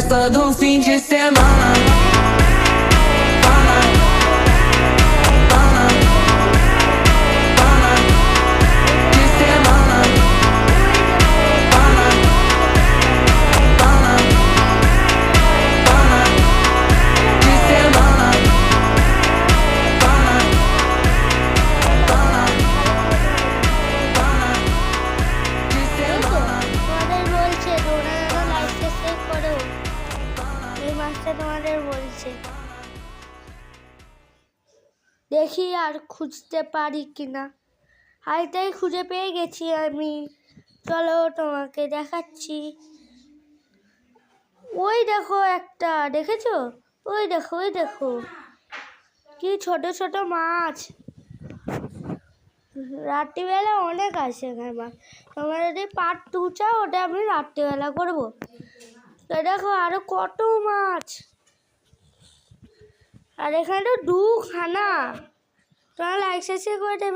todo fim de semana. তোমাদের বলছে দেখি আর খুঁজতে পারি কিনা। হাইটাই খুঁজে পেয়ে গেছি আমি, চলো তোমাকে দেখাচ্ছি। ওই দেখো একটা, দেখেছো? ওই দেখো, ওই দেখো কি ছোট ছোট মাছ। রাত্রিবেলা অনেক আসে এখানে মাছ। তোমরা যদি পার্ট 2 চাও, ওটা আমি রাত্রিবেলা করবো। তো দেখো আরো কত মাছ, আর এখানে তো 2খানা। তোমরা লাইক সাবস্ক্রাইব করে দেবে।